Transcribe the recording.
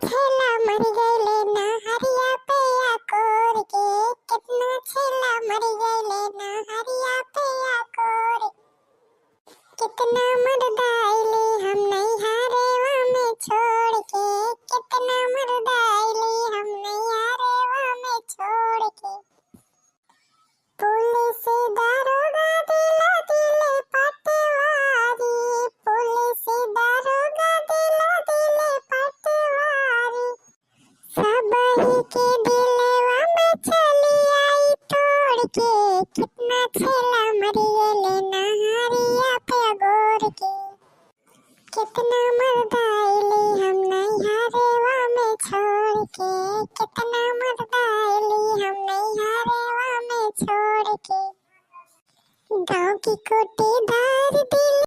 छेला मर गईले नहरिया पे या कोर के, कितना छेला मर गईले नहरिया पे या कोर के, कितना मर्द आइले हम नहीं हारेवा में छोड़ के, कितना मर्द आइले हम नहीं हारेवा में छोड़ के। पुलिस दारोगा दिला दिले पटवारी, पुलिस दारोगा दिला दिले पटवारी, सबही के दिलवा में चली आई तोड़ के, कितना छेला मर गईले नहरिया पे गोर के, कितना मर्द आइले हम नहीं हारेवा में छोड़ के, कितना मर्द आइले हम नहीं हारेवा में छोड़ के। गाँव की कोठी धार दिल